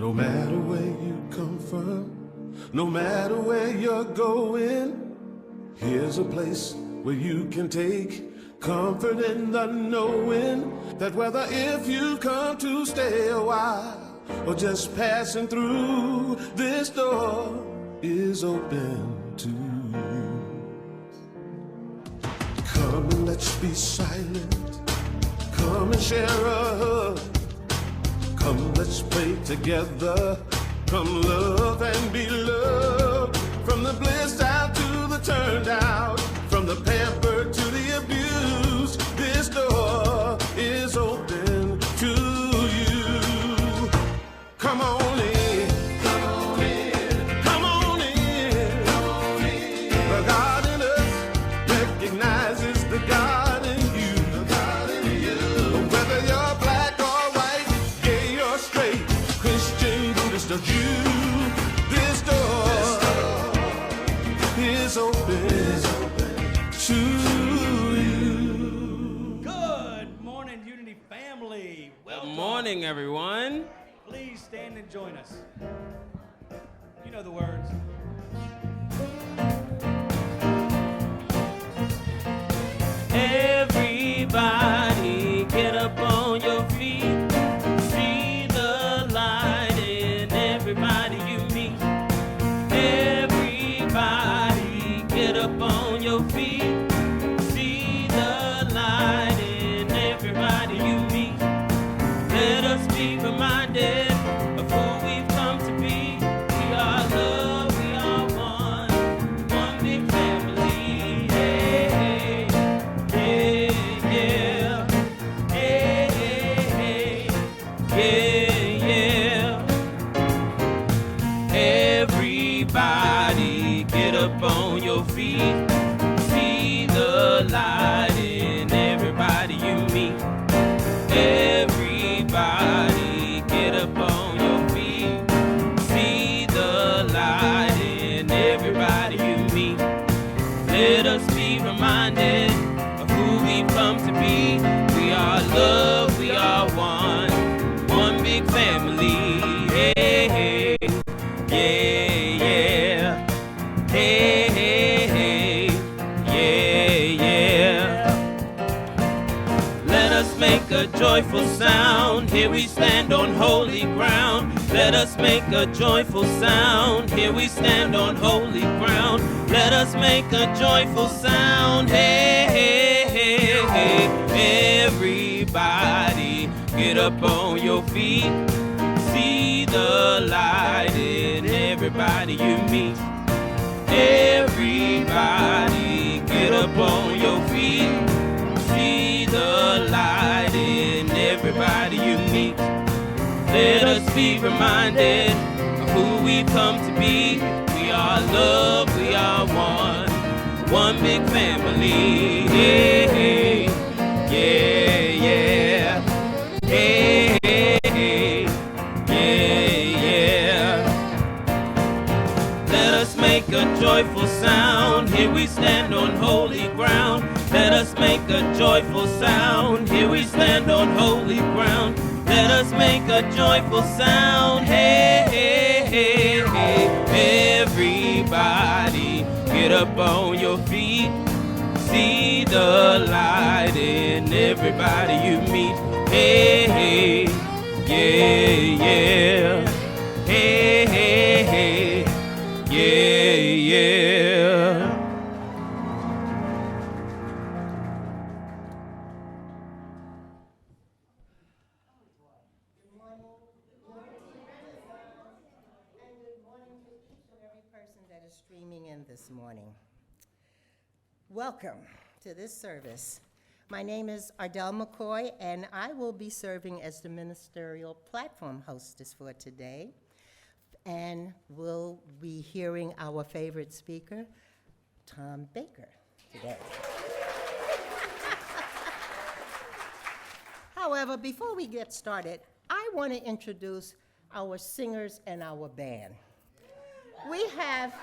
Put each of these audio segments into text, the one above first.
No matter where you come from, no matter where you're going, here's a place where you can take comfort in the knowing that whether if you come to stay a while or just passing through, this door is open to you. Come and let's be silent. Come and share a hug. Come, let's pray together. Come, love and be loved. From the bliss out to the turned out, from the pampered to the abused, this door is open to you. Come on in. Come on in. Come on in. Come on in. The God in us recognizes the God in you. The God in you. Whether you're black or white, gay or straight, Christian, Buddhist or Jew, this door is open to you. Good morning, Unity family. Welcome. Good morning, everyone. Please stand and join us. You know the words. Everybody get up on your feet. See the light in everybody you meet. Everybody get up on your feet. See the light in everybody you meet. Let us be reminded of who we've come to be. We are love, we are one big family. Hey, hey, yeah, hey, yeah, yeah. Everybody get up on your feet. See the light in everybody you meet. Everybody get up on your feet. See the light in everybody you meet. Let us be reminded of who we've come to be. We are love, we are one big family. Hey, hey, yeah, yeah. Hey, hey, hey, yeah, yeah. Let us make a joyful sound. Here we stand on holy ground. Let us make a joyful sound. Here we stand on holy ground. Let us make a joyful sound. Hey, hey, hey, hey. Everybody get up on your feet. See the light in everybody you meet. Everybody get up on your feet. See the light in everybody you meet. Let us be reminded of who we've come to be. We are love, we are one big family. Hey, hey, yeah, yeah. Hey, hey, hey, yeah, yeah. Let us make a joyful sound. Here we stand on holy ground. Let us make a joyful sound. Here we stand on holy ground. Let us make a joyful sound. Hey, hey, hey, hey. Everybody get up on your feet. See the light in everybody you meet. Hey, hey, yeah, yeah. Hey, hey, hey, yeah, yeah. Streaming in this morning. Welcome to this service. My name is Ardell McCoy, and I will be serving as the ministerial platform hostess for today. And we'll be hearing our favorite speaker, Tom Baker, today. However, before we get started, I want to introduce our singers and our band. We have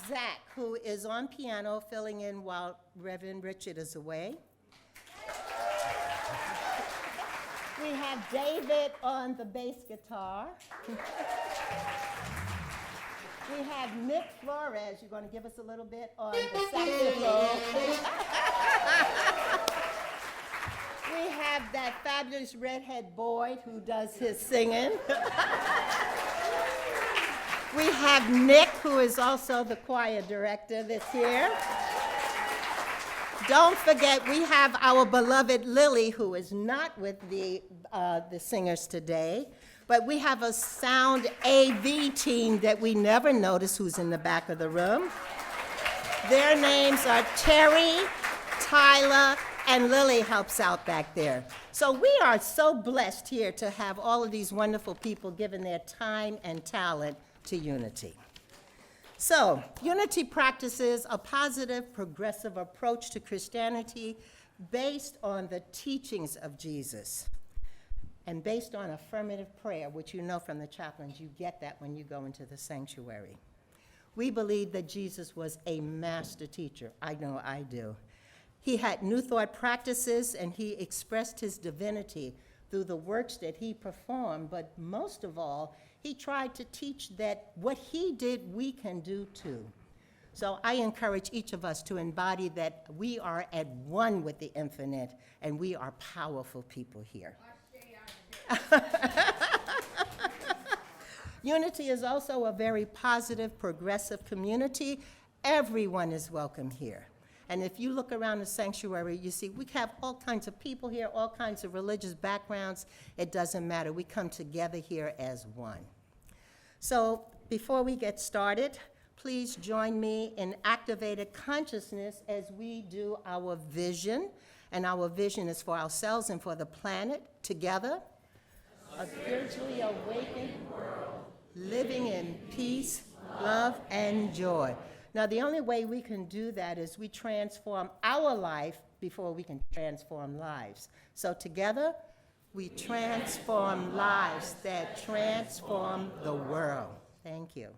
Zach, who is on piano, filling in while Reverend Richard is away. We have David on the bass guitar. We have Nick Flores. You're going to give us a little bit on the saxophone. We have that fabulous redhead Boyd who does his singing. We have Nick, who is also the choir director that's here. Don't forget, we have our beloved Lily, who is not with the singers today, but we have a sound AV team that we never notice who's in the back of the room. Their names are Terry, Tyler, and Lily helps out back there. So we are so blessed here to have all of these wonderful people giving their time and talent to Unity. So, Unity practices a positive, progressive approach to Christianity based on the teachings of Jesus and based on affirmative prayer, which you know from the chaplains, you get that when you go into the sanctuary. We believe that Jesus was a master teacher. I know I do. He had new thought practices, and he expressed his divinity through the works that he performed, but most of all, he tried to teach that what he did, we can do too. So I encourage each of us to embody that we are at one with the infinite, and we are powerful people here. Unity is also a very positive, progressive community. Everyone is welcome here. And if you look around the sanctuary, you see we have all kinds of people here, all kinds of religious backgrounds. It doesn't matter. We come together here as one. So before we get started, please join me in activated consciousness as we do our vision. And our vision is for ourselves and for the planet together. A spiritually awakened world, living in peace, love, and joy. Now, the only way we can do that is we transform our life before we can transform lives. So together, we transform lives that transform the world. Thank you.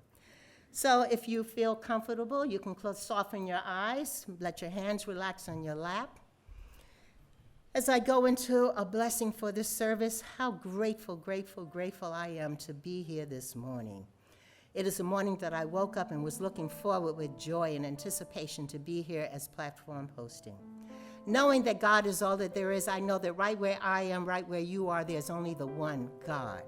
So if you feel comfortable, you can soften your eyes, let your hands relax on your lap. As I go into a blessing for this service, how grateful, grateful, grateful I am to be here this morning. It is a morning that I woke up and was looking forward with joy and anticipation to be here as platform hosting. Knowing that God is all that there is, I know that right where I am, right where you are, there's only the one God.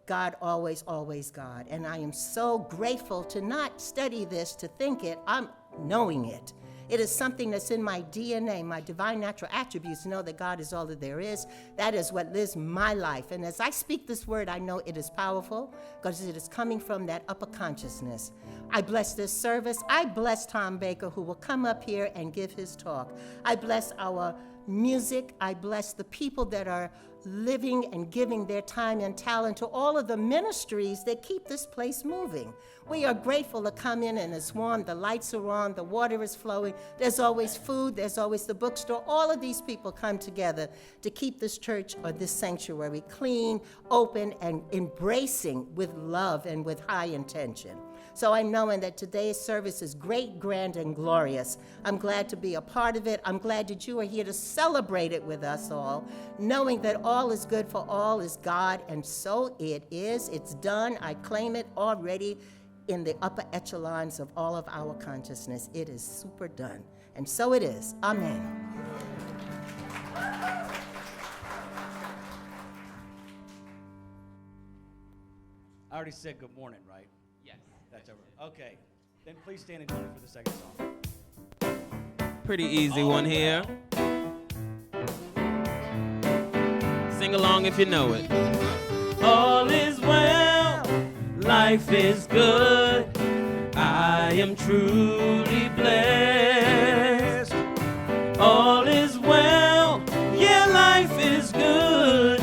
God, always, always God. And I am so grateful to not study this, to think it, I'm knowing it. It is something that's in my DNA, my divine natural attributes, to know that God is all that there is. That is what lives my life. And as I speak this word, I know it is powerful because it is coming from that upper consciousness. I bless this service. I bless Tom Baker, who will come up here and give his talk. I bless our music. I bless the people that are living and giving their time and talent to all of the ministries that keep this place moving. We are grateful to come in and it's warm, the lights are on, the water is flowing, there's always food, there's always the bookstore. All of these people come together to keep this church or this sanctuary clean, open, and embracing with love and with high intention. So I'm knowing that today's service is great, grand, and glorious. I'm glad to be a part of it. I'm glad that you are here to celebrate it with us all, knowing that all is good for all is God, and so it is. It's done. I claim it already in the upper echelons of all of our consciousness. It is super done. And so it is. Amen. I already said good morning, right? Yes. That's over. Okay. Then please stand and join me for the second song. Pretty easy one here. Sing along if you know it. All is well, life is good. I am truly blessed. All is well, yeah, life is good.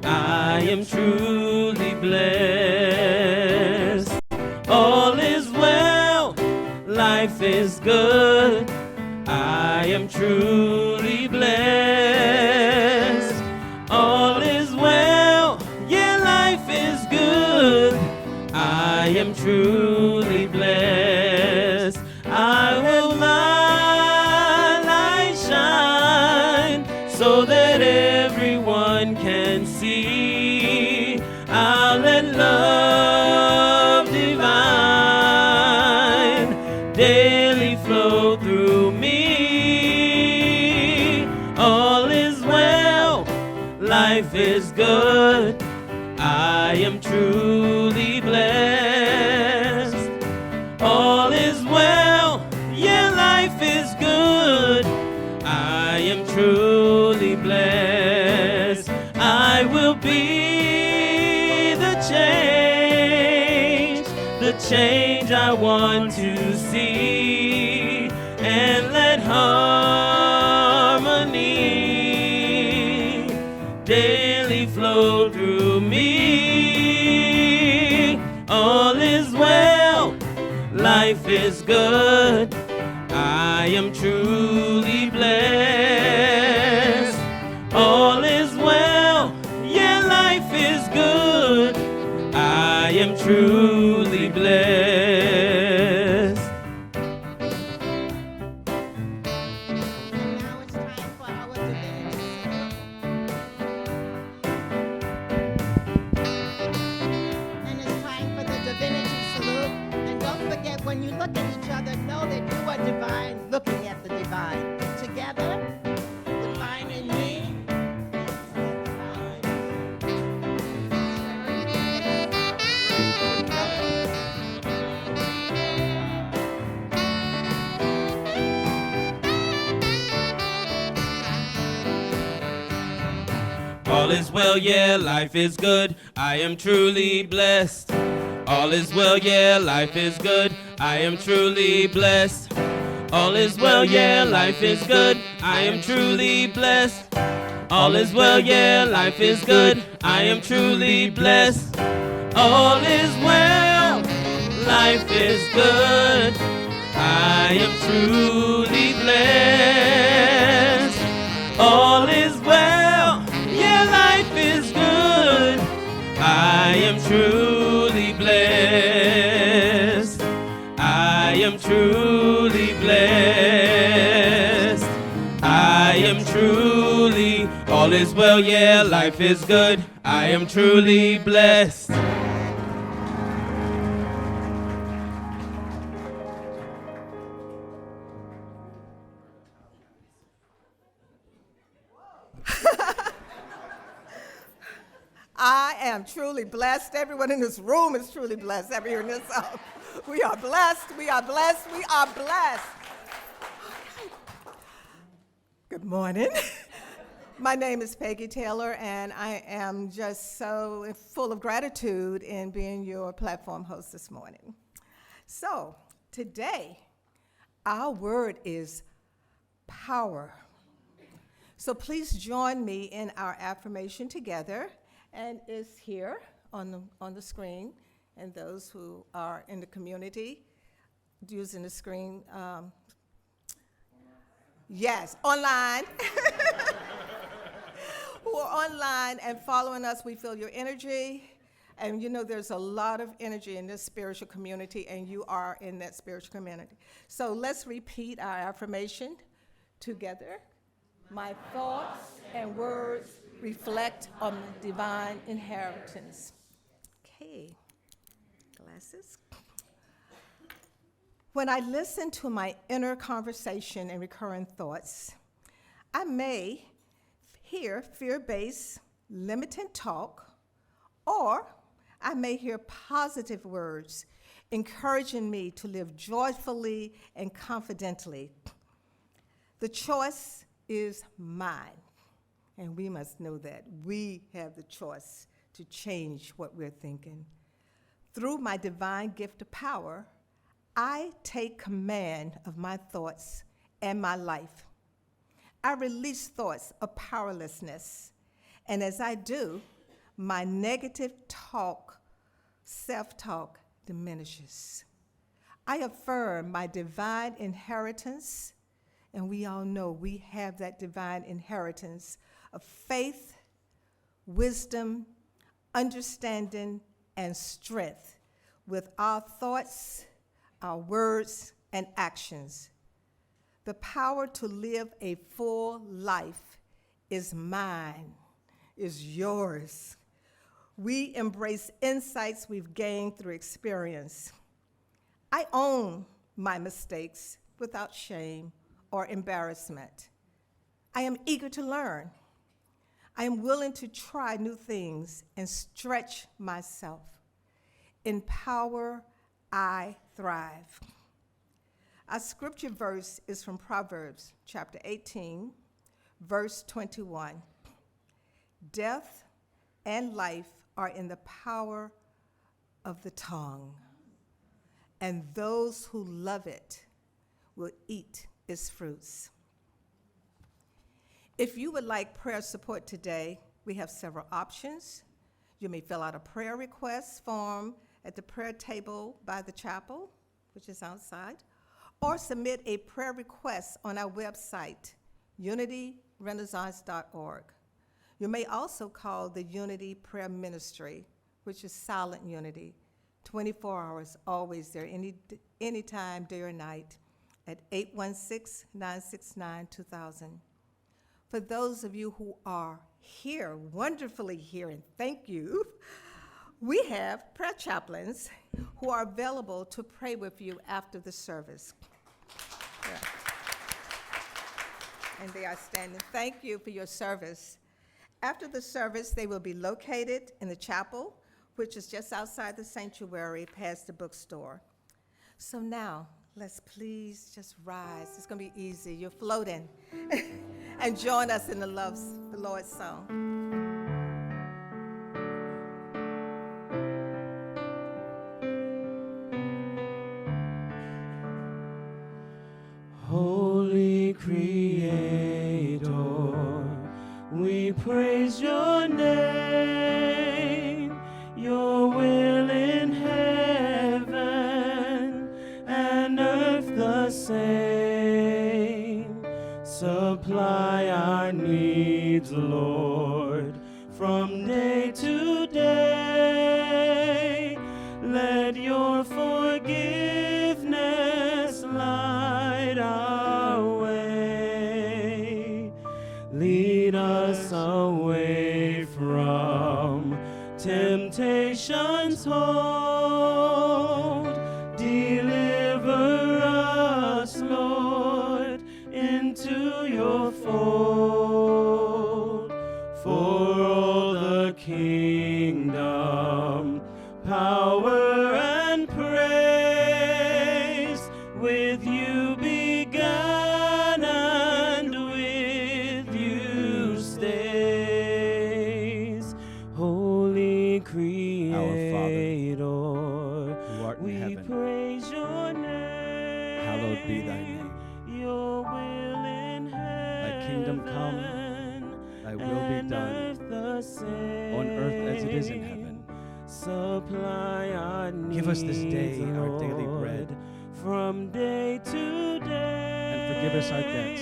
I am truly blessed. All is well, life is good. I am truly blessed. All is well, yeah, life is good. I am truly blessed. I will my light shine so that everyone can daily flow through me. All is well, life is good. I am truly blessed. All is well, yeah, life is good. I am truly blessed. I will be the change I want to see, and let harmony daily flow through me. All is well, life is good. I am truly blessed. All is well, yeah, life is good. I am truly blessed. And now it's time for our divinity. And it's time for the divinity salute. And don't forget, when you look at each other, know that you are divine, looking at the divine. Together, divine in me. All is well, yeah, life is good. I am truly blessed. All is well, yeah, life is good. I am truly blessed. All is well, yeah, life is good. I am truly blessed. All is well, yeah, life is good. I am truly blessed. All is well, life is good. I am truly blessed. All is well, yeah, life is good. I am truly blessed. I am truly blessed. I am truly, all is well, yeah, life is good. I am truly blessed. I am truly blessed. Everyone in this room is truly blessed. Everyone in this, we are blessed. We are blessed. We are blessed. Good morning. My name is Peggy Taylor, and I am just so full of gratitude in being your platform host this morning. So today, our word is power. So please join me in our affirmation together. And it's here on the screen, and those who are in the community using the screen, yes, online. Who are online and following us, we feel your energy. And you know there's a lot of energy in this spiritual community, and you are in that spiritual community. So let's repeat our affirmation together. My thoughts and words reflect on divine inheritance. Okay, glasses. When I listen to my inner conversation and recurring thoughts, I may hear fear-based, limited talk, or I may hear positive words encouraging me to live joyfully and confidently. The choice is mine. And we must know that we have the choice to change what we're thinking. Through my divine gift of power, I take command of my thoughts and my life. I release thoughts of powerlessness. And as I do, my negative talk, self-talk, diminishes. I affirm my divine inheritance, and we all know we have that divine inheritance of faith, wisdom, understanding, and strength with our thoughts, our words, and actions. The power to live a full life is mine, is yours. We embrace insights we've gained through experience. I own my mistakes without shame or embarrassment. I am eager to learn. I am willing to try new things and stretch myself. In power, I thrive. Our scripture verse is from Proverbs chapter 18, verse 21. Death and life are in the power of the tongue, and those who love it will eat its fruits. If you would like prayer support today, we have several options. You may fill out a prayer request form at the prayer table by the chapel, which is outside, or submit a prayer request on our website, unityrenaissance.org. You may also call the Unity Prayer Ministry, which is Silent Unity, 24 hours, always there, anytime, day or night, at 816-969-2000. For those of you who are here, wonderfully here, and thank you, we have prayer chaplains who are available to pray with you after the service. Yeah. And they are standing. Thank you for your service. After the service, they will be located in the chapel, which is just outside the sanctuary past the bookstore. So now, let's please just rise. It's going to be easy. You're floating. And join us in the Lord's song. Holy Creator, we praise your name, your will in heaven and earth the same. Supply our needs, Lord, from day to day. Let your forgiveness light our way. Lead us away from temptation's hold. Deliver us, Lord, into your fold. For all the kingdom, power, and praise, with you began and with you stays. Holy Creator, who art in we heaven, praise your name. hallowed be thy name. Your will in heaven, Thy kingdom come, thy will be done, on earth as it is in heaven. Supply our needs, Give us this day our daily bread, Lord, from day to day. and forgive us our debts,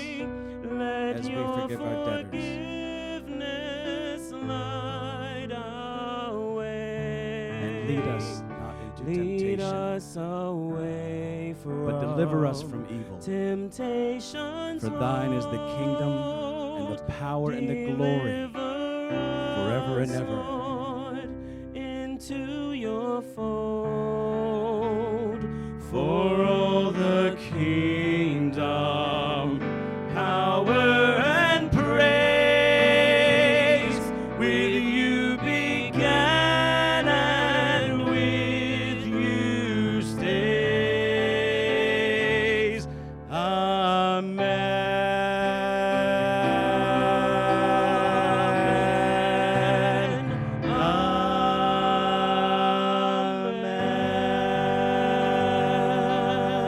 Let as we your forgive our debtors. forgiveness light our way. And lead us not into Lead temptation, us away from but deliver us from evil. temptation's For thine is the kingdom, and the power, and the glory, forever and ever. Lord, into your fold. For all the kingdom, power, and praise, with you began and with you stays. Amen.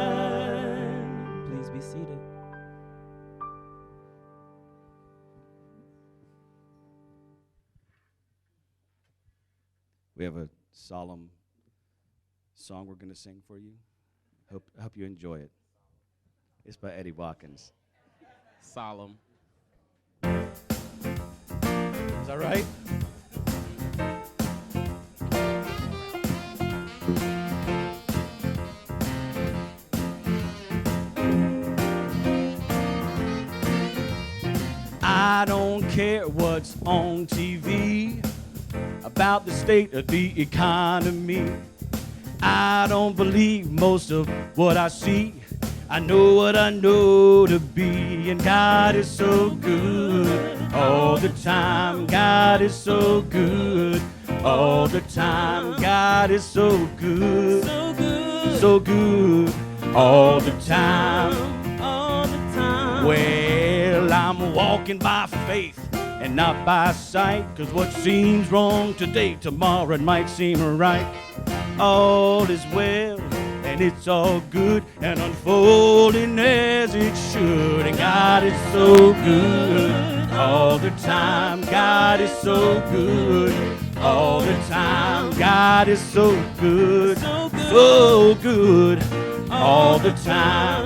Amen. Please be seated. We have a solemn song we're going to sing for you. Hope you enjoy it. It's by Eddie Watkins. Solemn. Is that right? I don't care what's on TV about the state of the economy. I don't believe most of what I see. I know what I know to be, and God is so good all the time. God is so good all the time. God is so good, So good. so good all the time. All the time. Well, I'm walking by faith and not by sight, 'cause what seems wrong today, tomorrow it might seem right. All is well and it's all good and unfolding as it should. And God is so good all the time. God is so good all the time. God is so good, so good all the time.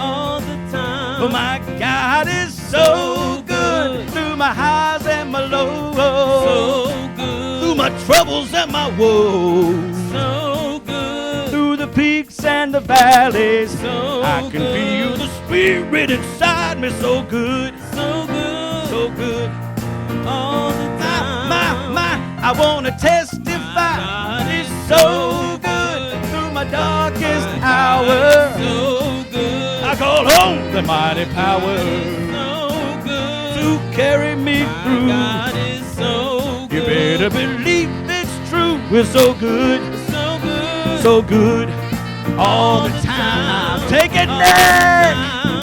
All the time. But my God is so good through my highs and my lows, So good. through my troubles and my woes, So good. through the peaks and the valleys. So I can good. feel the spirit inside me. So good, So good. so good. All the time. I want to testify. God It's so good through my darkest hour. So good. I call on the mighty power So good. to carry me through. God is so You good. better believe it's true. We're so good, So good. so good all the time. Take it All next. the time.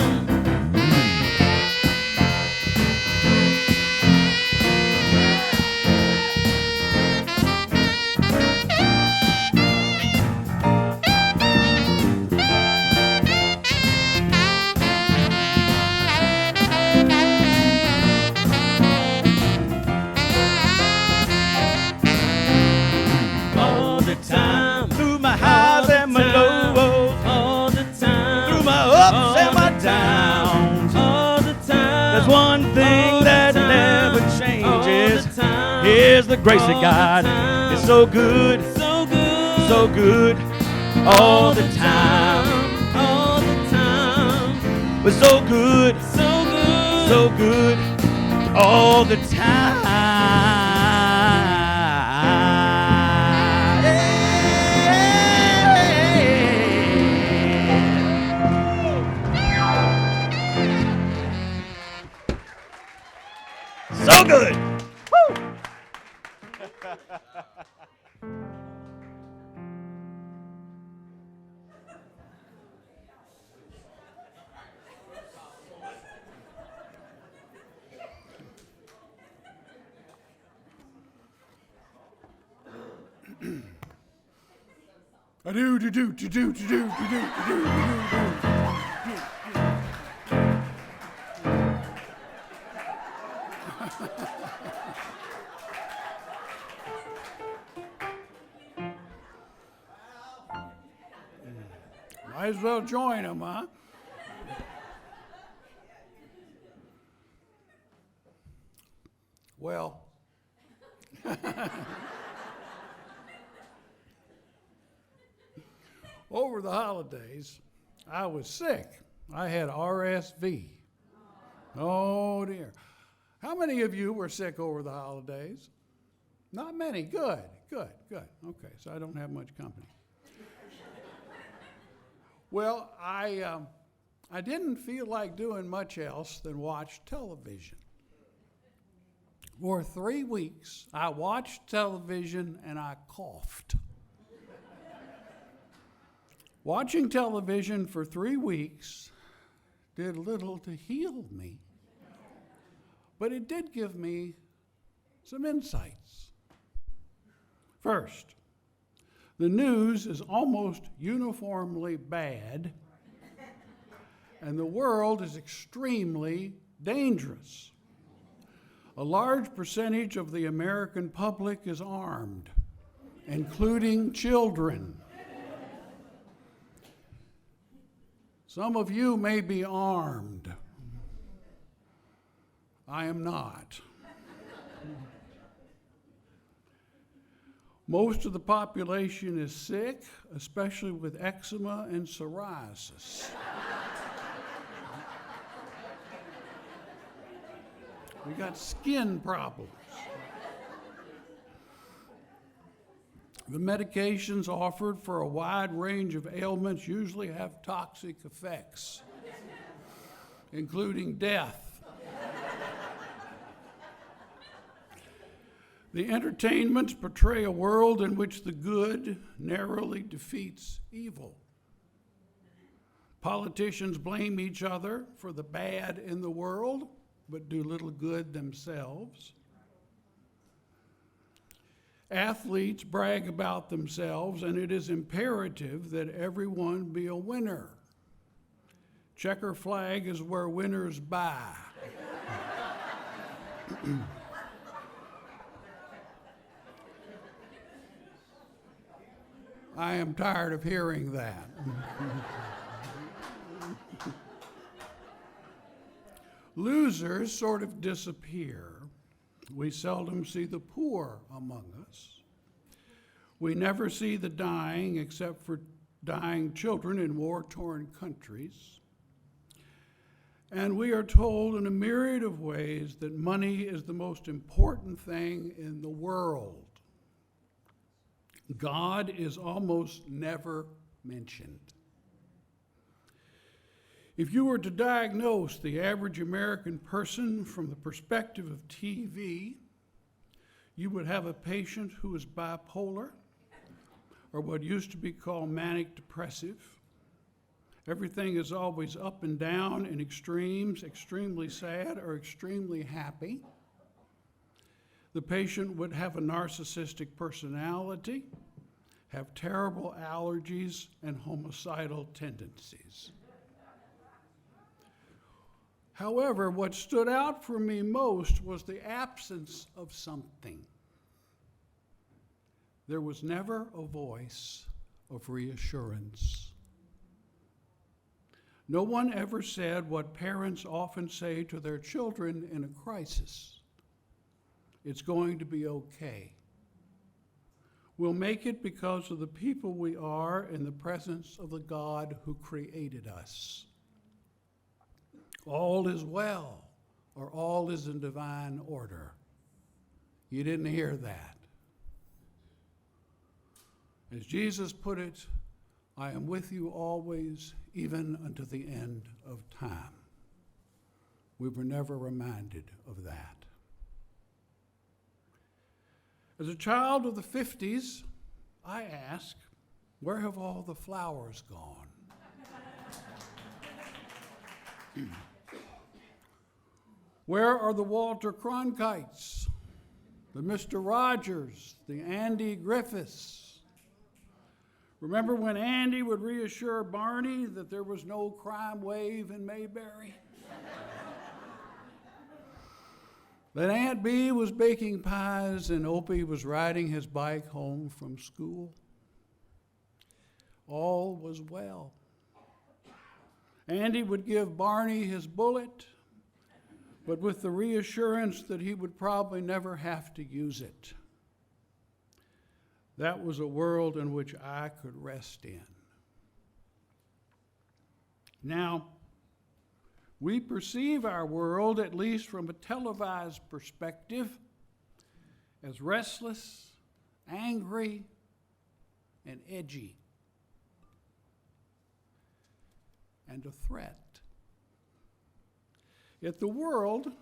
All the time. Through my highs and my lows, All the time. through my ups and my downs. All the time. There's one thing All the that time. never All changes. the time. Here's the grace All of the God. time. It's so good, So good. so good all the time. All the time. But so good, So good. so good all the time. So good. Might as well join them, huh? Well, over the holidays, I was sick. I had RSV. Oh dear. How many of you were sick over the holidays? Not many. Good, good, good. Okay, so I don't have much company. Well, I didn't feel like doing much else than watch television. For 3 weeks, I watched television and I coughed. Watching television for 3 weeks did little to heal me, but it did give me some insights. First, the news is almost uniformly bad, and the world is extremely dangerous. A large percentage of the American public is armed, including children. Some of you may be armed. I am not. Most of the population is sick, especially with eczema and psoriasis. We got skin problems. The medications offered for a wide range of ailments usually have toxic effects, including death. The entertainments portray a world in which the good narrowly defeats evil. Politicians blame each other for the bad in the world, but do little good themselves. Athletes brag about themselves, and it is imperative that everyone be a winner. Checker flag is where winners buy. I am tired of hearing that. Losers sort of disappear. We seldom see the poor among us. We never see the dying except for dying children in war-torn countries. And we are told in a myriad of ways that money is the most important thing in the world. God is almost never mentioned. If you were to diagnose the average American person from the perspective of TV, you would have a patient who is bipolar, or what used to be called manic depressive. Everything is always up and down in extremes, extremely sad or extremely happy. The patient would have a narcissistic personality, have terrible allergies, and homicidal tendencies. However, what stood out for me most was the absence of something. There was never a voice of reassurance. No one ever said what parents often say to their children in a crisis. It's going to be okay. We'll make it because of the people we are in the presence of the God who created us. All is well, or all is in divine order. You didn't hear that. As Jesus put it, I am with you always, even unto the end of time. We were never reminded of that. As a child of the 50s, I ask, where have all the flowers gone? Where are the Walter Cronkites, the Mr. Rogers, the Andy Griffiths? Remember when Andy would reassure Barney that there was no crime wave in Mayberry? That Aunt Bee was baking pies and Opie was riding his bike home from school? All was well. Andy would give Barney his bullet, but with the reassurance that he would probably never have to use it. That was a world in which I could rest in. Now, we perceive our world, at least from a televised perspective, as restless, angry, and edgy, and a threat. Yet the world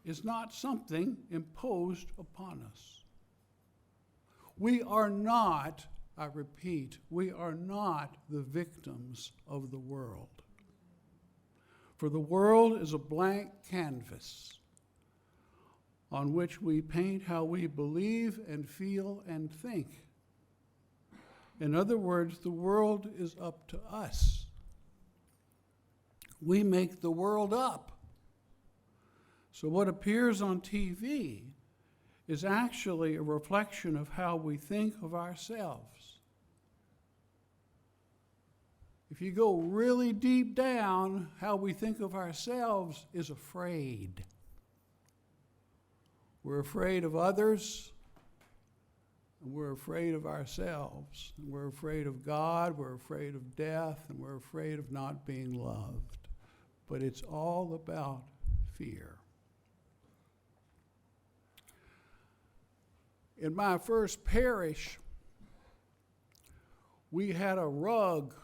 is not something imposed upon us. We are not, I repeat, we are not the victims of the world. For the world is a blank canvas on which we paint how we believe and feel and think. In other words, the world is up to us. We make the world up. So what appears on TV is actually a reflection of how we think of ourselves. If you go really deep down, how we think of ourselves is afraid. We're afraid of others, and we're afraid of ourselves. And we're afraid of God, we're afraid of death, and we're afraid of not being loved. But it's all about fear. In my first parish, we had a rug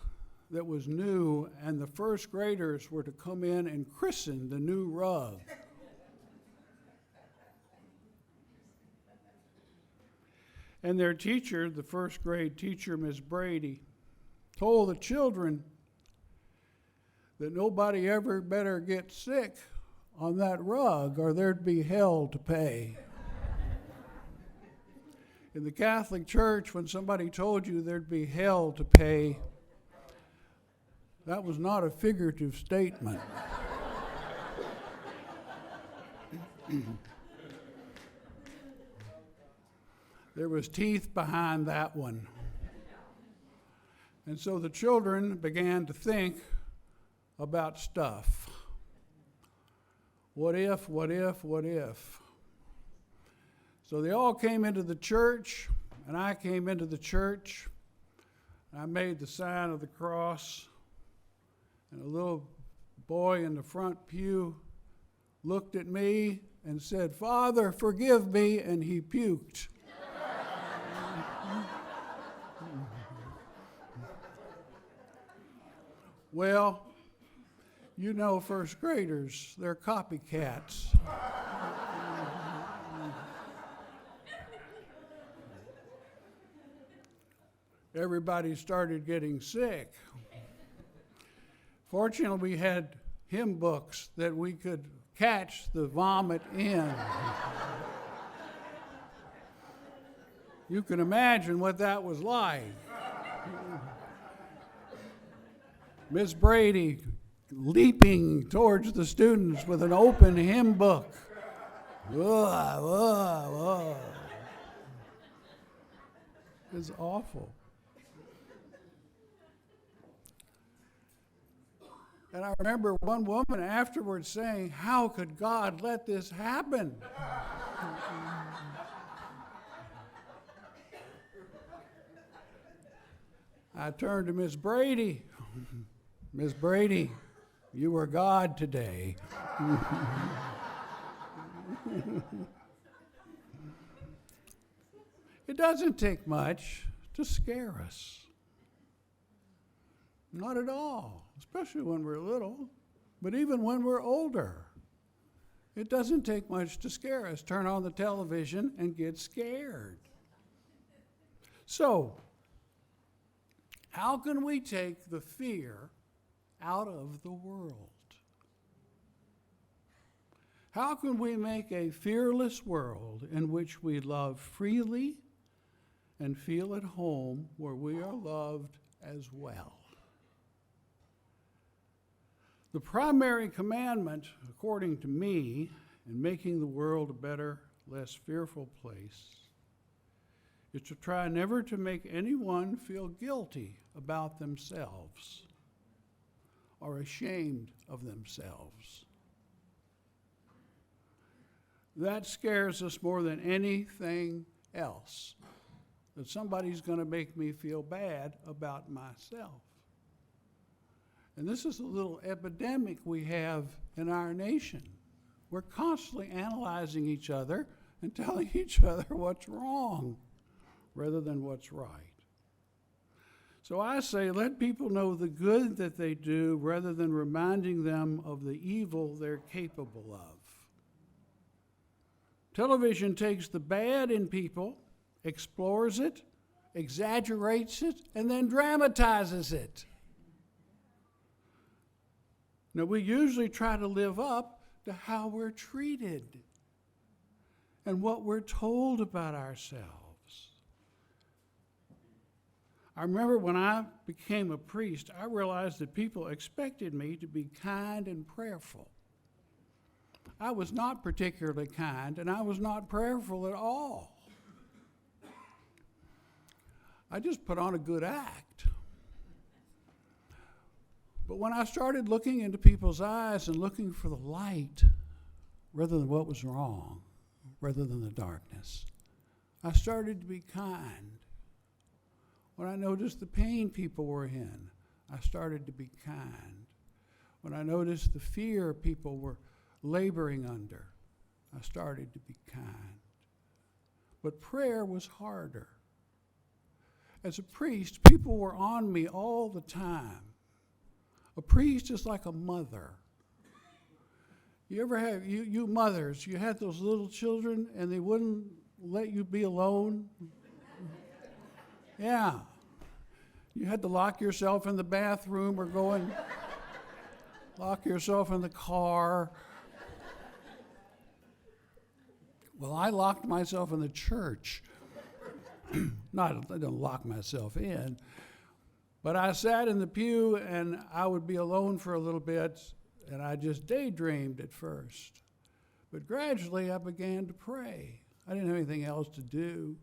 that was new, and the first graders were to come in and christen the new rug. And their teacher, the first grade teacher, Miss Brady, told the children that nobody ever better get sick on that rug or there'd be hell to pay. In the Catholic Church, when somebody told you there'd be hell to pay, that was not a figurative statement. There was teeth behind that one. And so the children began to think about stuff. What if, what if, what if? So they all came into the church, and I came into the church. I made the sign of the cross, and a little boy in the front pew looked at me and said, "Father, forgive me," and he puked. Well, you know first graders, they're copycats. Everybody started getting sick. Fortunately, we had hymn books that we could catch the vomit in. You can imagine what that was like. Miss Brady leaping towards the students with an open hymn book. It's awful. And I remember one woman afterwards saying, "How could God let this happen?" I turned to Miss Brady. "Miss Brady, you were God today." It doesn't take much to scare us. Not at all, especially when we're little, but even when we're older. It doesn't take much to scare us. Turn on the television and get scared. So, how can we take the fear out of the world? How can we make a fearless world in which we love freely and feel at home where we are loved as well? The primary commandment, according to me, in making the world a better, less fearful place, is to try never to make anyone feel guilty about themselves or ashamed of themselves. That scares us more than anything else, that somebody's going to make me feel bad about myself. And this is a little epidemic we have in our nation. We're constantly analyzing each other and telling each other what's wrong rather than what's right. So I say, let people know the good that they do rather than reminding them of the evil they're capable of. Television takes the bad in people, explores it, exaggerates it, and then dramatizes it. Now, we usually try to live up to how we're treated and what we're told about ourselves. I remember when I became a priest, I realized that people expected me to be kind and prayerful. I was not particularly kind, and I was not prayerful at all. I just put on a good act. But when I started looking into people's eyes and looking for the light rather than what was wrong, rather than the darkness, I started to be kind. When I noticed the pain people were in, I started to be kind. When I noticed the fear people were laboring under, I started to be kind. But prayer was harder. as a priest, people were on me all the time. A priest is like a mother. You ever have, you mothers, you had those little children and they wouldn't let you be alone? Yeah. You had to lock yourself in the bathroom or go and lock yourself in the car. Well, I locked myself in the church. I didn't lock myself in, but I sat in the pew and I would be alone for a little bit, and I just daydreamed at first. But gradually I began to pray. I didn't have anything else to do.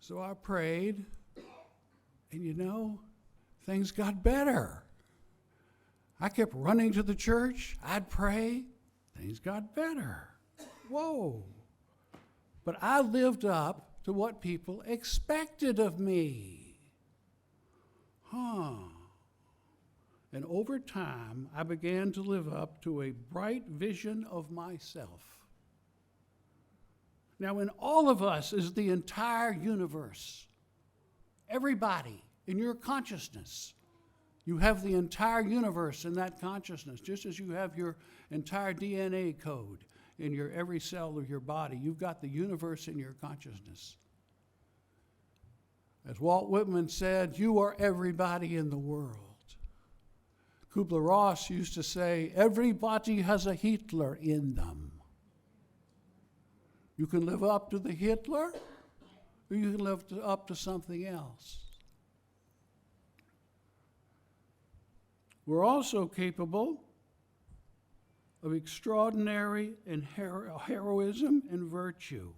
So I prayed, and you know, things got better. I kept running to the church. I'd pray. Things got better. Whoa. But I lived up to what people expected of me. And over time, I began to live up to a bright vision of myself. Now, in all of us is the entire universe. Everybody in your consciousness. You have the entire universe in that consciousness, just as you have your entire DNA code in your every cell of your body. You've got the universe in your consciousness. As Walt Whitman said, you are everybody in the world. Kubler-Ross used to say, everybody has a Hitler in them. You can live up to the Hitler, or you can live up to something else. We're also capable of extraordinary and heroism and virtue.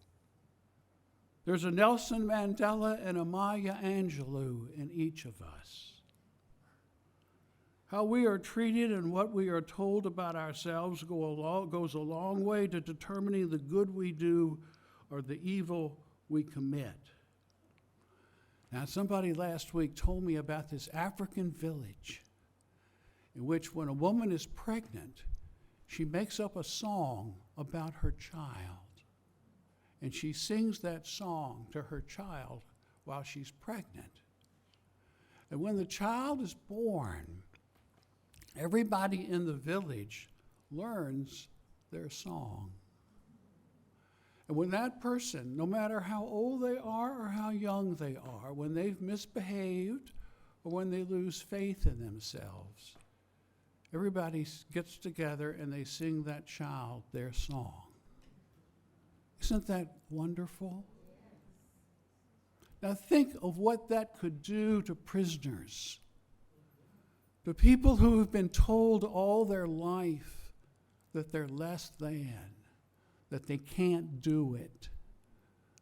There's a Nelson Mandela and a Maya Angelou in each of us. How we are treated and what we are told about ourselves goes a long way to determining the good we do or the evil we commit. Now, somebody last week told me about this African village in which when a woman is pregnant, she makes up a song about her child. And she sings that song to her child while she's pregnant. And when the child is born, everybody in the village learns their song. And when that person, no matter how old they are or how young they are, when they've misbehaved or when they lose faith in themselves, everybody gets together and they sing that child their song. Isn't that wonderful? Now think of what that could do to prisoners, to people who have been told all their life that they're less than, that they can't do it,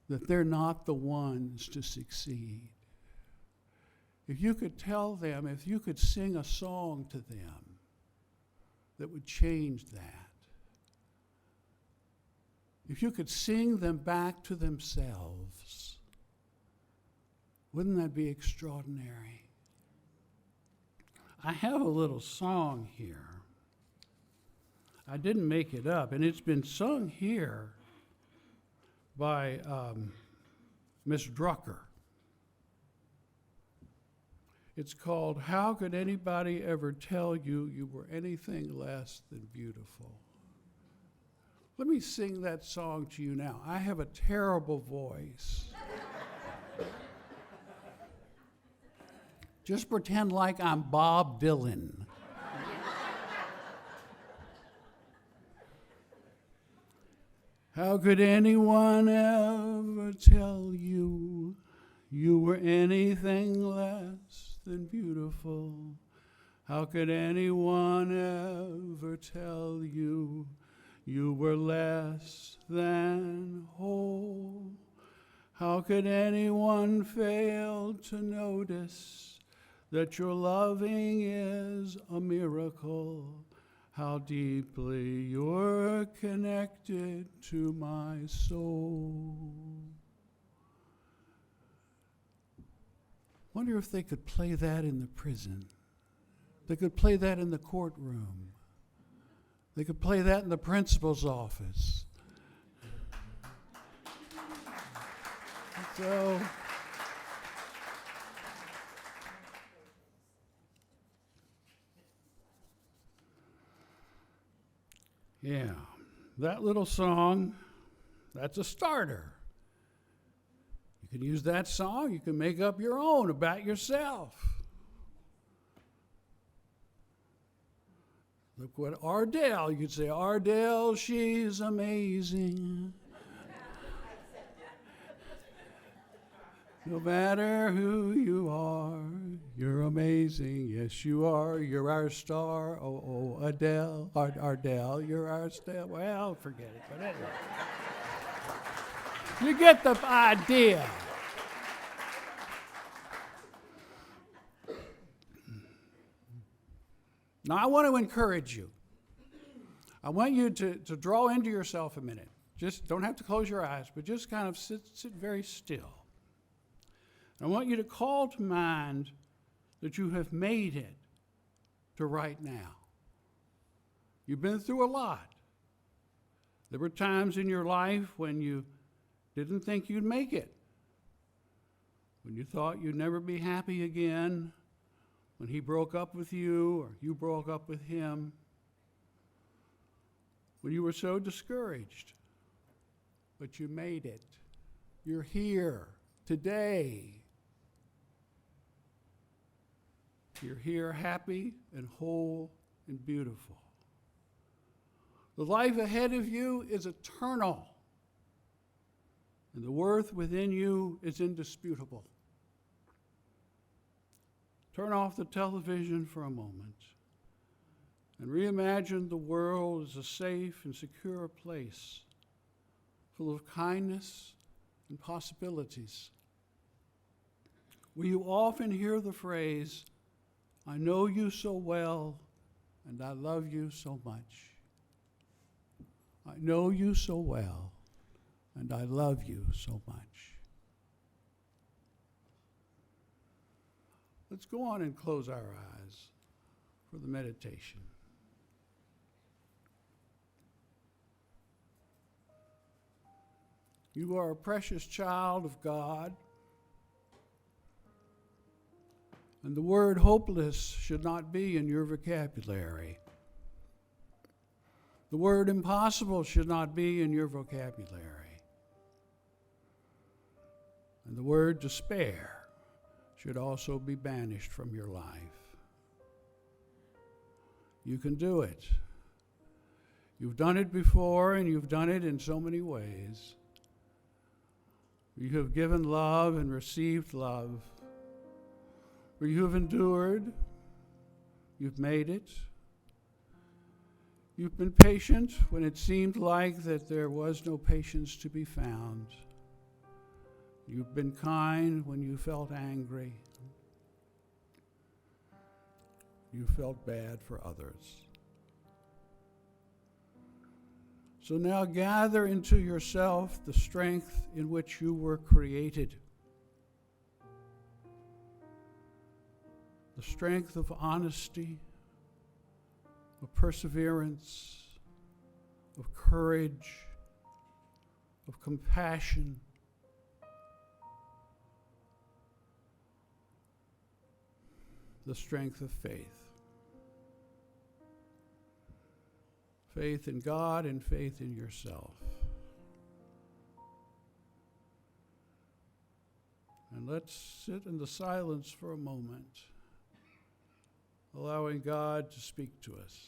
that they're not the ones to succeed. If you could tell them, if you could sing a song to them that would change that, if you could sing them back to themselves, wouldn't that be extraordinary? I have a little song here. I didn't make it up, and it's been sung here by Miss Drucker. It's called, How Could Anybody Ever Tell You You Were Anything Less Than Beautiful? Let me sing that song to you now. I have a terrible voice. Just pretend like I'm Bob Dylan. How could anyone ever tell you you were anything less than beautiful? How could anyone ever tell you you were less than whole? How could anyone fail to notice that your loving is a miracle? How deeply you're connected to my soul. Wonder if they could play that in the prison. They could play that in the courtroom. They could play that in the principal's office. So, Yeah, that little song, that's a starter. You can use that song, you can make up your own about yourself. Look what Ardell, you could say, Ardell, she's amazing. No matter who you are, you're amazing. Yes, you are. You're our star. Oh, Adele, Ardell, you're our star. Well, forget it, but anyway. You get the idea. Now, I want to encourage you. I want you to draw into yourself a minute. Just don't have to close your eyes, but just kind of sit very still. I want you to call to mind that you have made it to right now. You've been through a lot. There were times in your life when you didn't think you'd make it, when you thought you'd never be happy again, when he broke up with you or you broke up with him, when you were so discouraged. But you made it. You're here today. You're here happy and whole and beautiful. The life ahead of you is eternal, and the worth within you is indisputable. Turn off the television for a moment and reimagine the world as a safe and secure place full of kindness and possibilities, where you often hear the phrase, I know you so well, and I love you so much. I know you so well, and I love you so much. Let's go on and close our eyes for the meditation. You are a precious child of God. And the word hopeless should not be in your vocabulary. The word impossible should not be in your vocabulary. And the word despair should also be banished from your life. You can do it. You've done it before, and you've done it in so many ways. You have given love and received love. Where you have endured, you've made it. You've been patient when it seemed like that there was no patience to be found. You've been kind when you felt angry. You felt bad for others. So now gather into yourself the strength in which you were created. The strength of honesty, of perseverance, of courage, of compassion, the strength of faith. Faith in God and faith in yourself. And let's sit in the silence for a moment, allowing God to speak to us.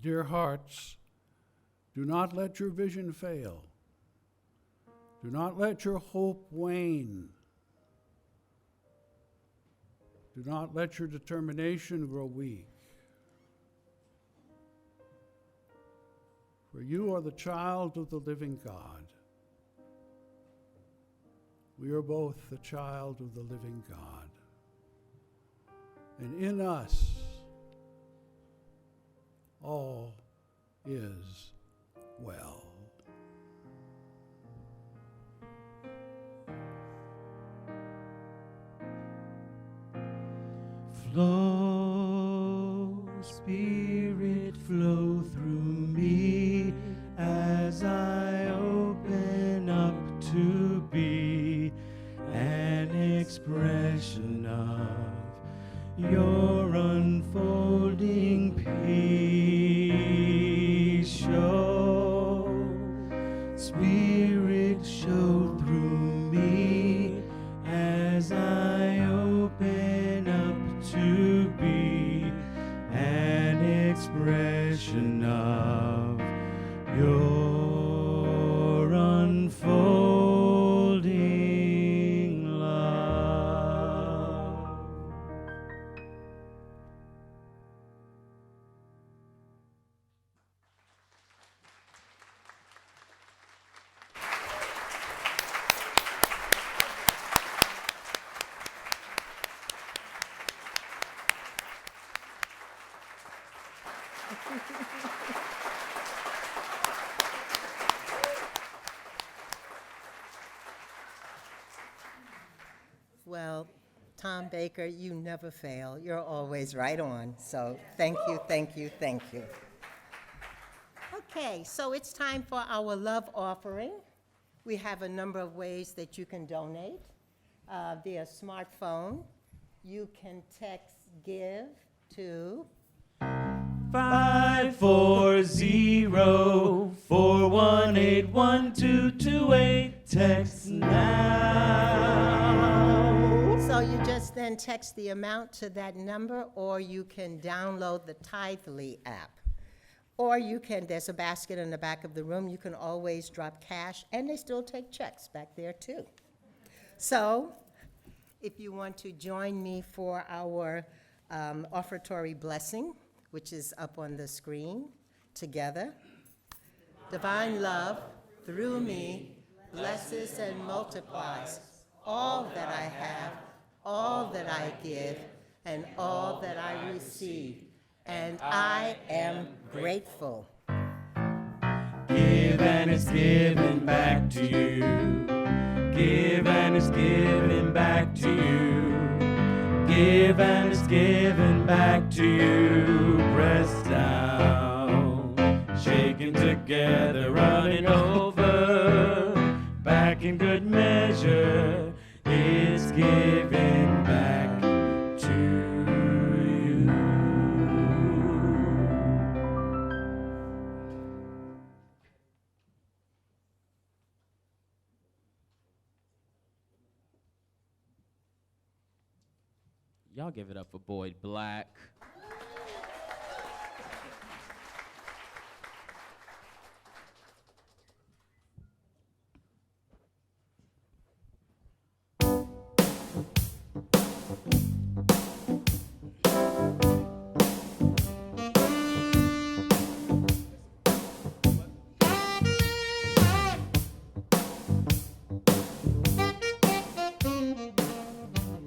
Dear hearts, do not let your vision fail. Do not let your hope wane. Do not let your determination grow weak. For you are the child of the living God. We are both the child of the living God. And in us, all is well. Flow, Spirit, flow through me as I open up to be an expression of your unfolding peace. Show, Spirit, show through me as I open up to be an expression of your unfolding love. Well, Tom Baker, you never fail. You're always right on. So thank you, thank you, thank you. Okay, so it's time for our love offering. We have a number of ways that you can donate via smartphone. You can text GIVE to 540-418-1228. Text now. So you just then text the amount to that number, or you can download the Tithely app. Or you can, there's a basket in the back of the room, you can always drop cash, and they still take checks back there too. So if you want to join me for our offertory blessing, which is up on the screen, together. Divine love, through me, blesses and multiplies all that I have, all that I give, and all that I receive. And I am grateful. Give and it's given back to you. Give and it's given back to you. Give and it's given back to you. Pressed down, shaken together, running over. Back in good measure, it's given back to you. Y'all give it up for Boyd Black.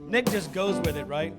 Nick just goes with it, right?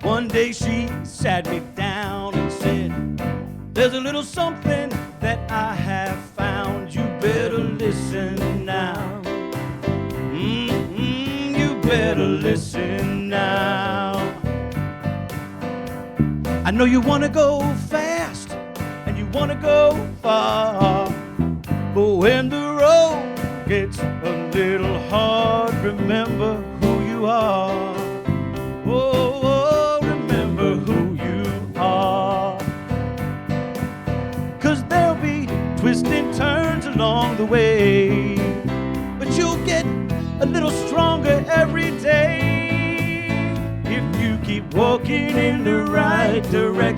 One day she sat me down and said, there's a little something that I have found. You better listen now. You better listen now. I know you want to go fast and you want to go far, but when the road gets a little hard, remember who you are. Oh, remember who you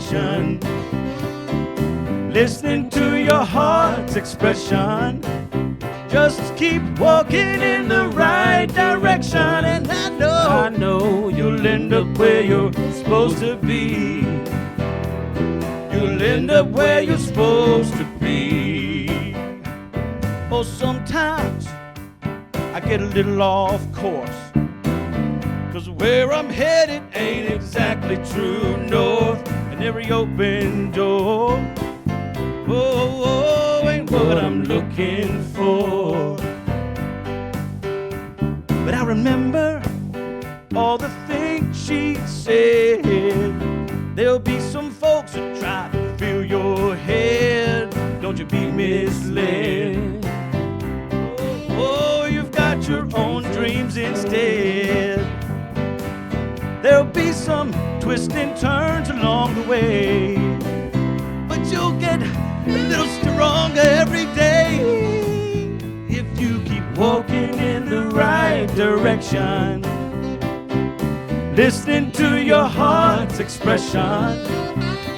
direction. Listening to your heart's expression. Just keep walking in the right direction, and I know you'll end up where you're supposed to be. You'll end up where you're supposed to be. Oh, sometimes I get a little off course, 'cause where I'm headed ain't exactly true north, and every open door, ain't what I'm looking for. But I remember all the things she said. There'll be some folks that try to fill your head. Don't you be misled. Oh, you've got your own dreams instead. There'll be some twists and turns along the way, but you'll get a little stronger every day if you keep walking in the right direction. Listening to your heart's expression.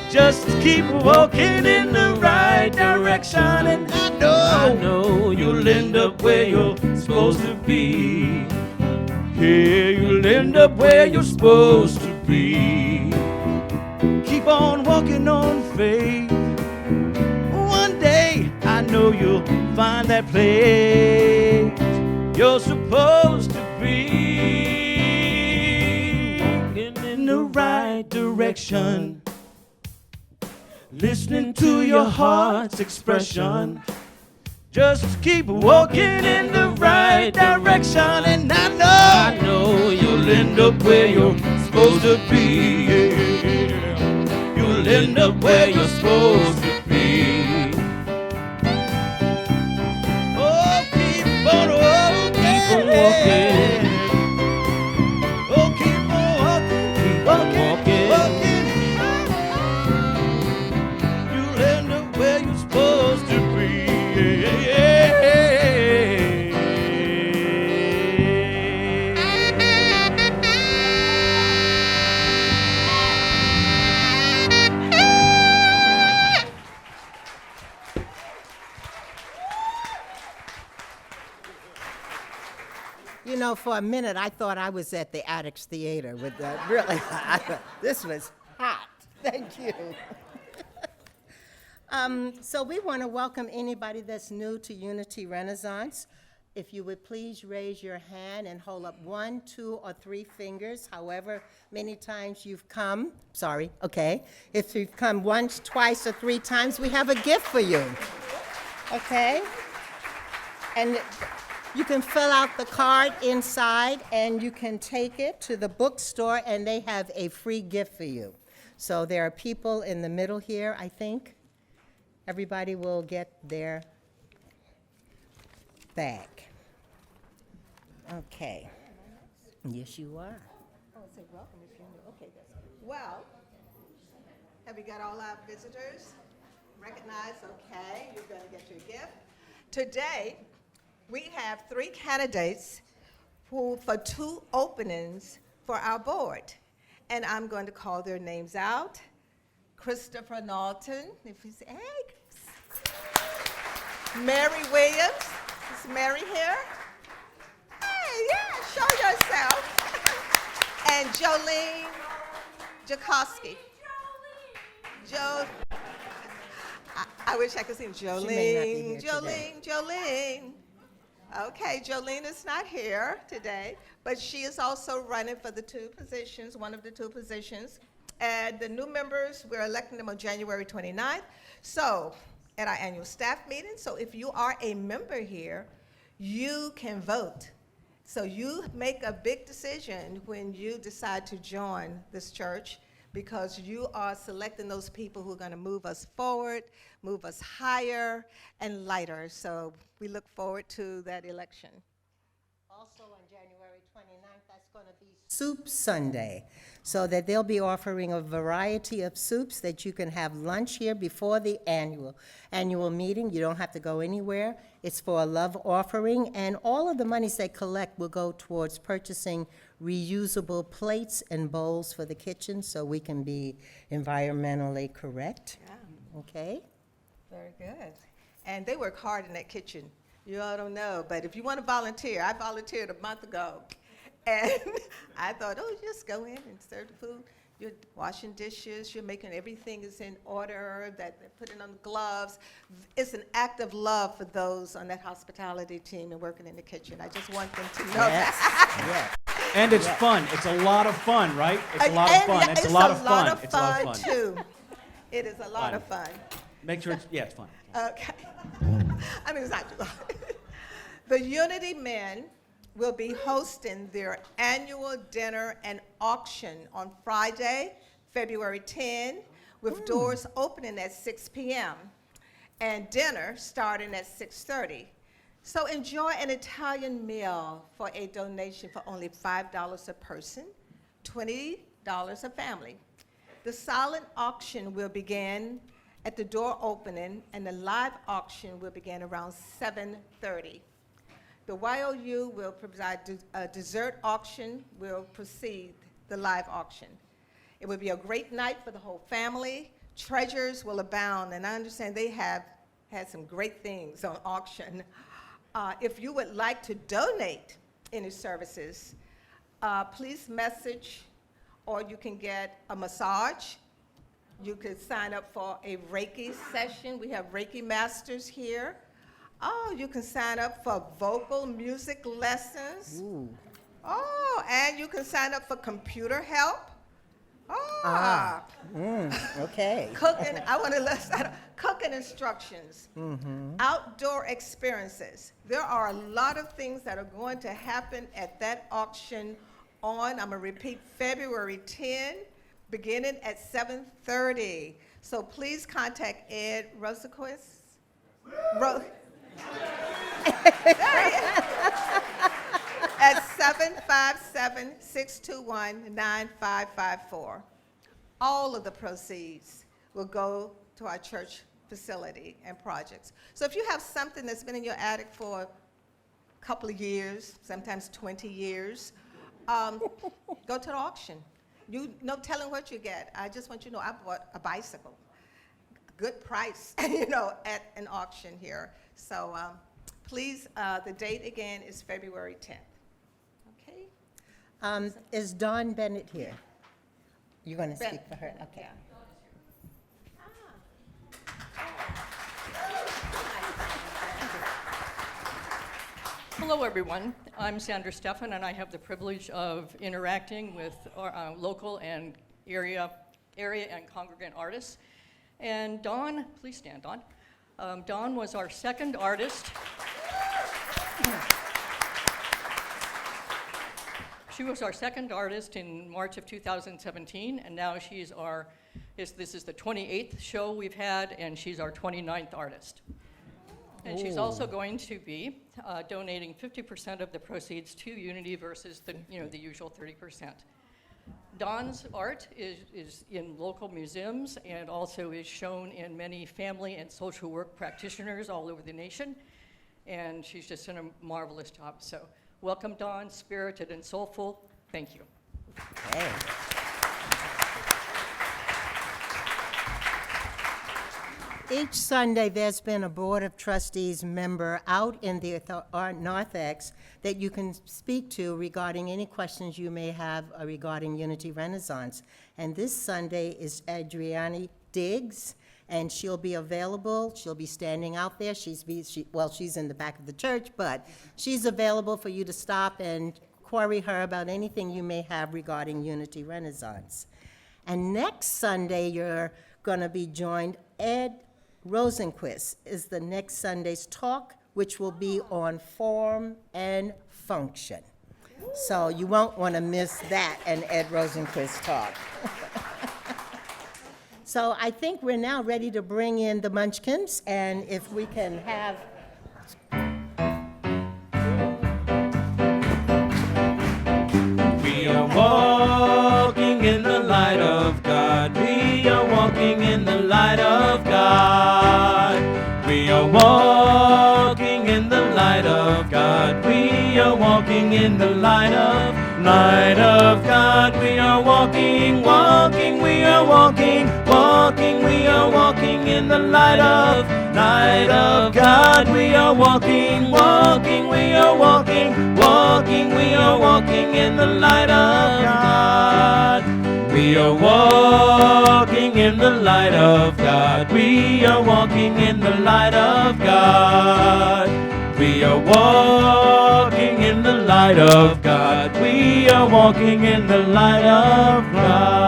Just keep walking in the right direction, and I know you'll end up where you're supposed to be. Yeah, you'll end up where you're supposed to be. Keep on walking on faith. One day I know you'll find that place you're supposed to be. Walking in the right direction. Listening to your heart's expression. Just keep walking in the right direction, and I know you'll end up where you're supposed to be. Yeah. You'll end up where you're supposed to be. Oh, keep on walking. Keep on walking. Oh, keep on walking. Keep on walking. You'll end up where you're supposed to be. You know, for a minute, I thought I was at the Addicts Theater with that. Really, this was hot. Thank you. So we want to welcome anybody that's new to Unity Renaissance. If you would please raise your hand and hold up 1, 2, or 3 fingers, however many times you've come. Sorry, okay. If you've come once, twice, or 3 times, we have a gift for you. Okay? And you can fill out the card inside, and you can take it to the bookstore, and they have a free gift for you. So there are people in the middle here, I think. Everybody will get their bag. Okay. Yes, you are. Oh, say welcome if you're new. Okay, that's good. Well, have we got all our visitors recognized? Okay, you're going to get your gift. Today, we have 3 candidates for 2 openings for our board. And I'm going to call their names out. Christopher Norton, if he's, hey, Chris. Mary Williams, is Mary here? Hey, yeah, show yourself. And Jolene Jakowski. I wish I could see She may not be here Jolene. Okay, Jolene is not here today, but she is also running for the 2 positions, one of the 2 positions. And the new members, we're electing them on January 29th. So, at our annual staff meeting. So if you are a member here, you can vote. So you make a big decision when you decide to join this church, because you are selecting those people who are going to move us forward, move us higher and lighter. So we look forward to that election. Also on January 29th, that's going to be Soup Sunday, so that they'll be offering a variety of soups that you can have lunch here before the annual meeting. You don't have to go anywhere. It's for a love offering, and all of the monies they collect will go towards purchasing reusable plates and bowls for the kitchen so we can be environmentally correct. Yeah. Okay? Very good. And they work hard in that kitchen. You all don't know, but if you want to volunteer, I volunteered a month ago. And I thought, oh, just go in and serve the food. You're washing dishes, you're making everything is in order, that they're putting on the gloves. It's an act of love for those on that hospitality team and working in the kitchen. I just want them to know that. Yes. And it's fun. It's a lot of fun, right? It's a lot of And fun. yeah, It's a lot of fun. It's a lot of fun, too. It is a lot Fun. of fun. Make sure it's, yeah, it's fun. Okay. I mean, it's not too long. The Unity Men will be hosting their annual dinner and auction on Friday, February 10, with doors opening at 6 p.m. and dinner starting at 6:30. So enjoy an Italian meal for a donation for only $5 a person, $20 a family. The silent auction will begin at the door opening, and the live auction will begin around 7:30. The YOU will provide a dessert auction, will precede the live auction. It will be a great night for the whole family. Treasures will abound, and I understand they have had some great things on auction. If you would like to donate any services, please message, or you can get a massage. You could sign up for a Reiki session. We have Reiki masters here. Oh, you can sign up for vocal music lessons. Ooh. Oh, and you can sign up for computer help. Okay. Cooking, I want to list that. Cooking instructions. Outdoor experiences. There are a lot of things that are going to happen at that auction on, I'm going to repeat, February 10, beginning at 7:30. So please contact Ed Rosaquist. At 757-621-9554. All of the proceeds will go to our church facility and projects. So if you have something that's been in your attic for a couple of years, sometimes 20 years, go to the auction. You no telling what you get. I just want you to know I bought a bicycle. Good price, at an auction here. So please, the date again is February 10th. Okay? Is Dawn Bennett here? You're going to speak for her? Okay. Yeah. Hello, everyone. I'm Sandra Stephan, and I have the privilege of interacting with our, local and area and congregant artists. And Dawn, please stand, Dawn. Dawn was our second artist. She was our second artist in March of 2017, and now this is the 28th show we've had, and she's our 29th artist. And she's also going to be donating 50% of the proceeds to Unity versus the usual 30%. Dawn's art is in local museums and also is shown in many family and social work practitioners all over the nation. And she's just done a marvelous job. So welcome, Dawn, spirited and soulful. Thank you. Okay. Each Sunday, there's been a Board of Trustees member out in the narthex that you can speak to regarding any questions you may have regarding Unity Renaissance. And this Sunday is Adriani Diggs, and she'll be available. She'll be standing out there. She's in the back of the church, but she's available for you to stop and query her about anything you may have regarding Unity Renaissance. And next Sunday, you're going to be joined. Ed Rosenquist is the next Sunday's talk, which will be on form and function. So you won't want to miss that and Ed Rosenquist talk. So I think we're now ready to bring in the Munchkins, and if we can have We are walking in the light of God. We are walking in the light of God. We are walking in the light of God. We are walking in the light of light of God. We are walking, walking, we are walking, walking, we are walking in the light of God. We are walking, walking, we are walking, walking, we are walking in the light of God. We are walking in the light of God. We are walking in the light of God. We are walking in the light of God. We are walking in the light of God.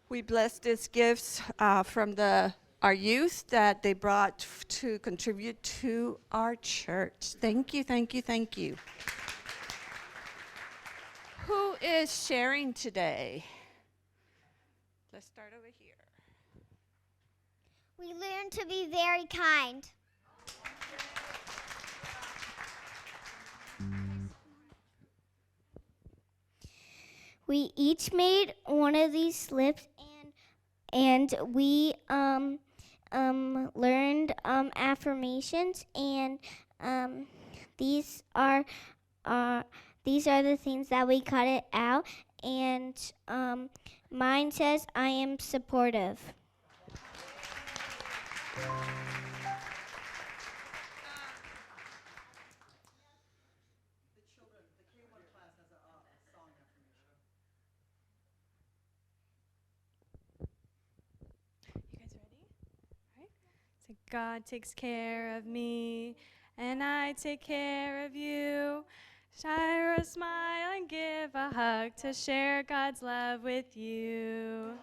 We bless these gifts from our youth that they brought to contribute to our church. Thank you, thank you, thank you. Who is sharing today? Let's start over here. We learn to be very kind. We each made one of these slips, and we learned affirmations, and these are the things that we cut it out. And mine says, "I am supportive." You guys ready? All right. So God takes care of me, and I take care of you. Share a smile and give a hug to share God's love with you.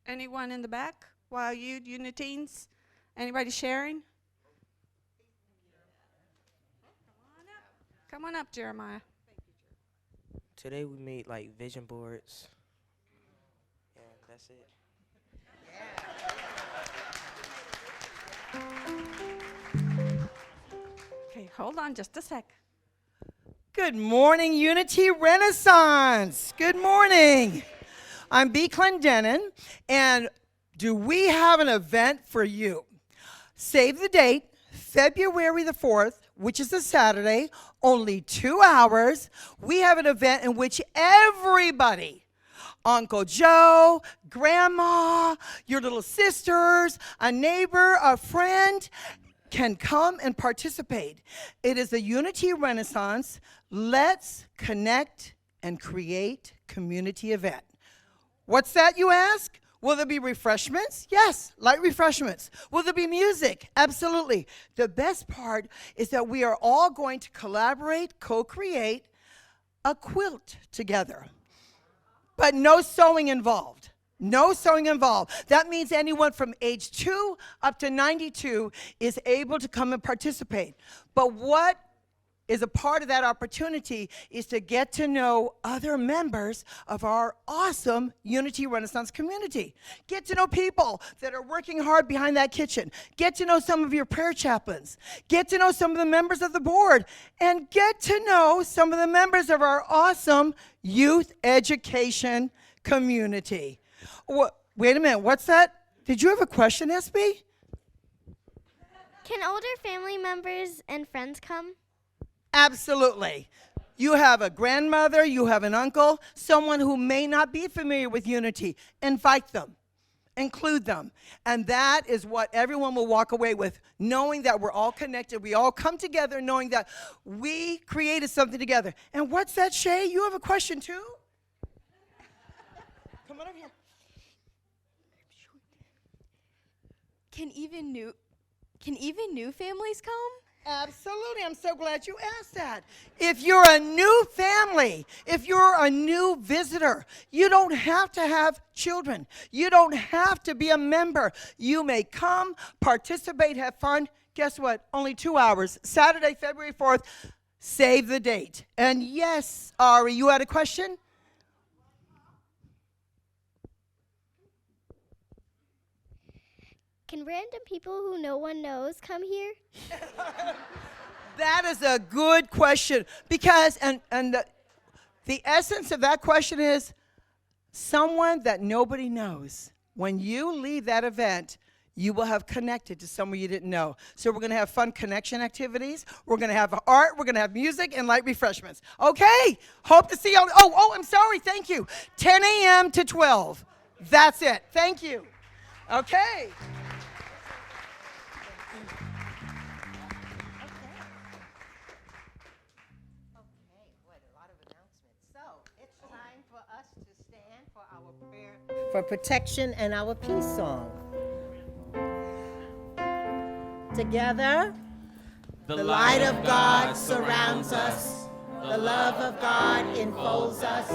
Anyone in the back? While you Uniteens? Anybody sharing? Come on up, Jeremiah. Today we made like vision boards. Yeah, that's it. Okay, hold on just a sec. Good morning, Unity Renaissance. Good morning. I'm B. Clendenin, and do we have an event for you? Save the date, February the 4th, which is a Saturday, only 2 hours. We have an event in which everybody, Uncle Joe, Grandma, your little sisters, a neighbor, a friend, can come and participate. It is a Unity Renaissance. Let's connect and create community event. What's that, you ask? Will there be refreshments? Yes, light refreshments. Will there be music? Absolutely. The best part is that we are all going to collaborate, co-create a quilt together. But no sewing involved. No sewing involved. That means anyone from age 2 up to 92 is able to come and participate. But what is a part of that opportunity is to get to know other members of our awesome Unity Renaissance community. Get to know people that are working hard behind that kitchen. Get to know some of your prayer chaplains. Get to know some of the members of the board. And get to know some of the members of our awesome youth education community. Wait a minute, what's that? Did you have a question, SB? Can older family members and friends come? Absolutely. You have a grandmother, you have an uncle, someone who may not be familiar with Unity. Invite them. Include them. And that is what everyone will walk away with, knowing that we're all connected. We all come together knowing that we created something together. And what's that, Shay? You have a question too? Come on over here. Can even new families come? Absolutely. I'm so glad you asked that. If you're a new family, if you're a new visitor, you don't have to have children. You don't have to be a member. You may come, participate, have fun. Guess what? Only 2 hours. Saturday, February 4th. Save the date. And yes, Ari, you had a question? Can random people who no one knows come here? That is a good question because, and the essence of that question is someone that nobody knows. When you leave that event, you will have connected to someone you didn't know. So we're going to have fun connection activities. We're going to have art. We're going to have music and light refreshments. Okay. Hope to see you. Oh, I'm sorry. Thank you. 10 a.m. to 12. That's it. Thank you. Okay. For protection and our peace song. Together, the light of God surrounds us, the love of God enfolds us,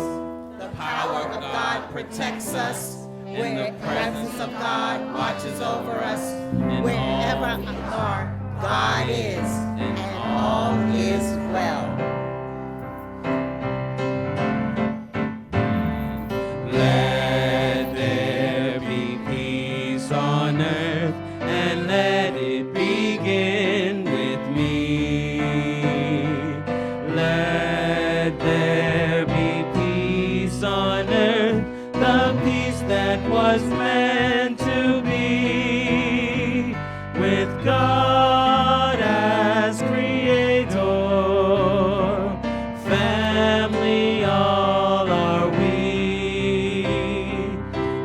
the power of God protects us, where the presence of God watches over us, wherever our God is, and all is well. Let there be peace on earth, and let it begin with me. Let there be peace on earth, the peace that was meant to be, with God as creator. Family, all are we.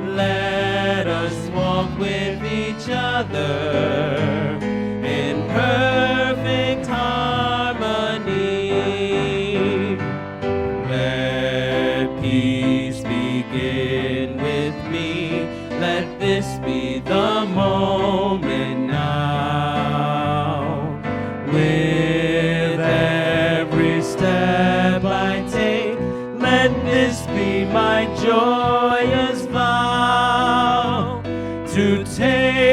Let us walk with each other in perfect harmony. Let peace begin with me. Let this be the moment now. With every step I take, let this be my joyous vow to take